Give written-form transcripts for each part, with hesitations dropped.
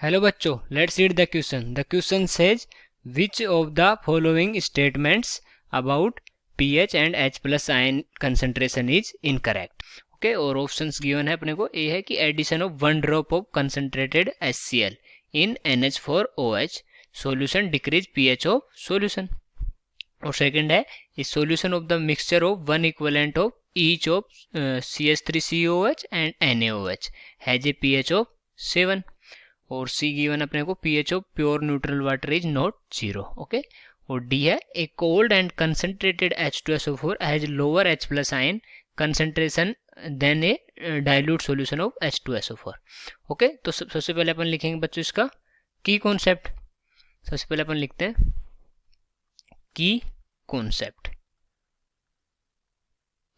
Hello बच्चों, let's read the question. The question says which of the following statements about pH and H plus ion concentration is incorrect. Okay, और options given है अपने को. A है कि addition of 1 drop of concentrated HCl in NH4OH solution decrease pH of solution. और second है इस solution of the mixture of 1 equivalent of each of CH3COH and NaOH has a pH of 7. और सी given अपने को pH of pure neutral water is not 0. Okay, और D है a cold and concentrated H2SO4 has lower H plus ion concentration than a dilute solution of H2SO4. Okay, तो सबसे पहले अपन लिखेंगे बच्चों इसका की कॉन्सेप्ट. सबसे पहले अपन लिखते हैं की कॉन्सेप्ट.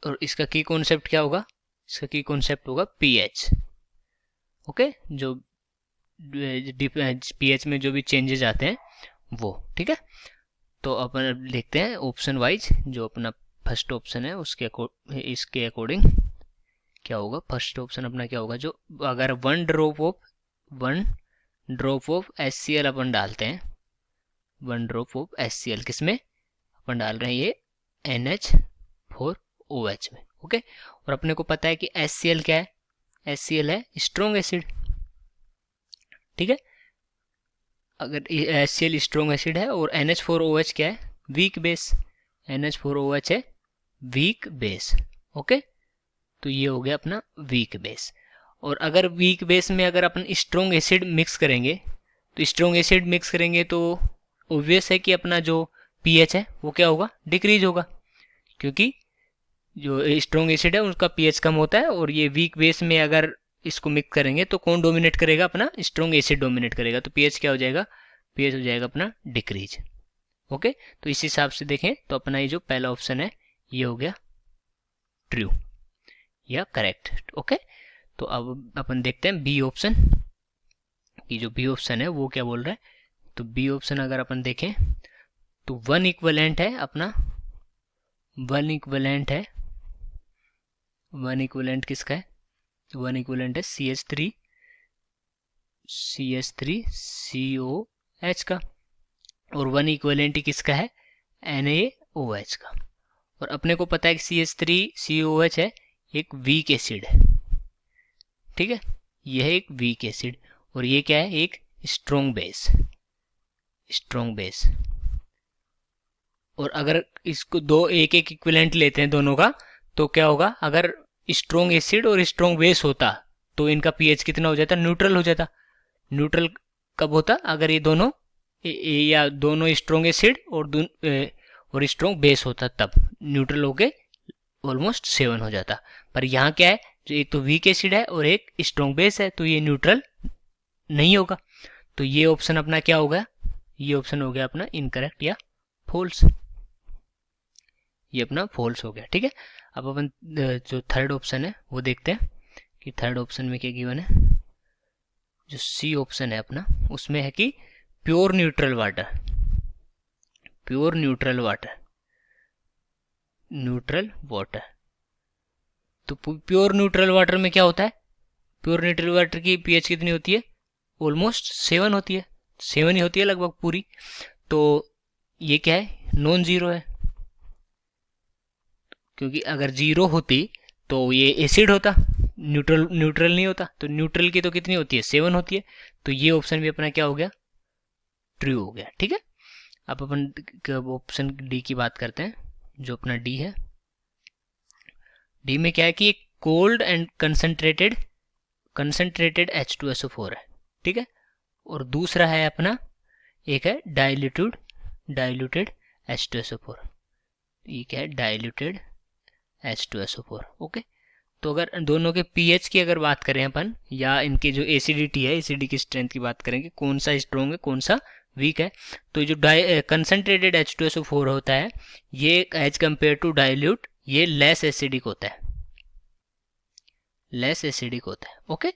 और इसका की कॉन्सेप्ट क्या होगा? इसका की कॉन्सेप्ट होगा पीएच. ओके, जो पीएच में जो भी चेंजेस आते हैं वो. ठीक है, तो अपन देखते हैं ऑप्शन वाइज. जो अपना फर्स्ट ऑप्शन है उसके इसके अकॉर्डिंग क्या होगा. फर्स्ट ऑप्शन अपना क्या होगा, जो अगर 1 ड्रॉप ऑफ HCl अपन डालते हैं, 1 ड्रॉप ऑफ HCl किसमें अपन डाल रहे हैं, ये NH4OH में. ओके, और अपने को पता है कि HCl क्या है, HCl है स्ट्रॉन्ग एसिड. ठीक है, अगर HCl स्ट्रॉन्ग एसिड है और NH4OH क्या है, वीक बेस. NH4OH है वीक बेस. ओके, तो ये हो गया अपना वीक बेस. और अगर वीक बेस में अगर अपन स्ट्रॉन्ग एसिड मिक्स करेंगे तो ऑब्वियस है कि अपना जो पीएच है वो क्या होगा, डिक्रीज होगा. क्योंकि जो स्ट्रॉन्ग एसिड है उसका पीएच कम होता है. और ये वीक बेस में अगर इसको मिक्स करेंगे तो कौन डोमिनेट करेगा, अपना स्ट्रॉन्ग एसिड डोमिनेट करेगा. तो पीएच क्या हो जाएगा, पीएच हो जाएगा अपना डिक्रीज. ओके, तो इस हिसाब से देखें तो अपना ये जो पहला ऑप्शन है ये हो गया ट्रू या करेक्ट. ओके, तो अब अपन देखते हैं बी ऑप्शन की. जो बी ऑप्शन है वो क्या बोल रहा है. तो बी ऑप्शन अगर अपन देखें तो 1 इक्विवेलेंट है अपना, 1 इक्विवेलेंट किसका है, 1 इक्विवेलेंट है CH3COH का. और 1 इक्विवेलेंट ही किसका है, NaOH का. और अपने को पता है कि CH3COH है एक वीक एसिड है. ठीक है, यह है एक वीक एसिड. और ये क्या है, एक स्ट्रॉन्ग बेस. और अगर इसको एक इक्विवेलेंट लेते हैं दोनों का, तो क्या होगा, अगर स्ट्रॉन्ग एसिड और स्ट्रॉन्ग बेस होता तो इनका पीएच कितना हो जाता, न्यूट्रल हो जाता. न्यूट्रल कब होता, अगर ये दोनों या दोनों स्ट्रॉन्ग एसिड और स्ट्रॉन्ग बेस होता, तब न्यूट्रल होके ऑलमोस्ट 7 हो जाता. पर यहाँ क्या है, जो एक तो वीक एसिड है और एक स्ट्रॉन्ग बेस है, तो ये न्यूट्रल नहीं होगा. तो ये ऑप्शन अपना क्या होगा, ये ऑप्शन हो गया अपना इनकरेक्ट या फॉल्स. ये अपना फॉल्स हो गया. ठीक है, अब अपन जो थर्ड ऑप्शन है वो देखते हैं कि थर्ड ऑप्शन में क्या गिवन है. जो सी ऑप्शन है अपना उसमें है कि प्योर न्यूट्रल वाटर. तो प्योर न्यूट्रल वाटर में क्या होता है, प्योर न्यूट्रल वाटर की पीएच कितनी होती है, ऑलमोस्ट 7 होती है, 7 ही होती है लगभग पूरी. तो ये क्या है, नॉन जीरो है. क्योंकि अगर जीरो होती तो ये एसिड होता, न्यूट्रल नहीं होता. तो न्यूट्रल की तो कितनी होती है, 7 होती है. तो ये ऑप्शन भी अपना क्या हो गया, ट्रू हो गया. ठीक है, अब अपन ऑप्शन डी की बात करते हैं. जो अपना डी है, डी में क्या है कि एक कोल्ड एंड कंसंट्रेटेड H2SO4 है. ठीक है, और दूसरा है अपना एक है डाइल्यूटेड H2SO4. ये क्या है, डाइल्यूटेड H2SO4. ओके, तो अगर दोनों के पीएच की अगर बात करें अपन, या इनके जो एसिडिटी है, एसिडिटी की स्ट्रेंथ की बात करेंगे, कौन सा स्ट्रॉन्ग है कौन सा वीक है, तो जो कंसंट्रेटेड H2SO4 होता है ये एज कंपेयर टू डाइल्यूट ये लेस एसिडिक होता है. ओके,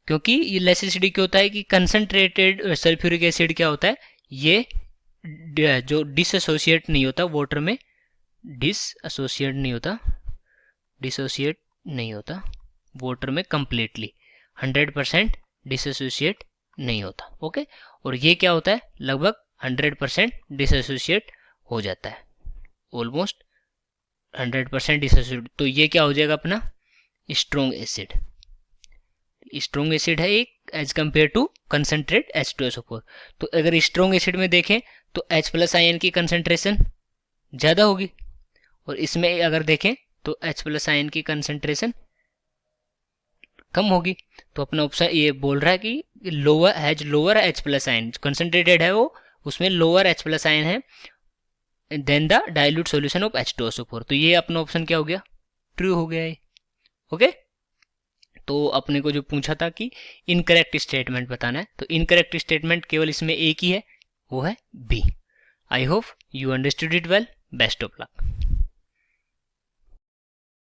क्योंकि ये लेस एसिडिक होता है कि कंसंट्रेटेड सल्फ्यूरिक एसिड क्या होता है, ये जो डिसोसिएट नहीं होता वाटर में, डिसोसिएट नहीं होता वाटर में कंप्लीटली 100% डिसोसिएट नहीं होता। ओके, और ये क्या होता है, लगभग 100% डिसएसोसिएट हो जाता है, ऑलमोस्ट 100% डिसएसोसिएट। तो ये क्या हो जाएगा अपना स्ट्रॉन्ग एसिड। स्ट्रॉन्ग एसिड है एक as compare to concentrate H2SO4। तो अगर स्ट्रॉन्ग एसिड में देखें तो H+ आयन की कंसंट्रेशन ज़्यादा होगी, और इसमें अगर देखें तो H+ आयन की कंसंट्रेशन कम होगी। तो अपना ऑप्शन ये बोल रहा है कि लोअर H+ आयन, कंसंट्रेटेड है वो, उसमें लोअर H+ आयन है than the dilute solution of H2SO4। तो ये अपना ऑप्शन क्या हो गया, ट्रू हो गया है। ओके, तो अपने को जो पूछा था कि इनकरेक्ट स्टेटमेंट बताना है, तो इनकरेक्ट स्टेटमेंट केवल इसमें एक ही है, वो है B. I hope you understood it well. Best of luck.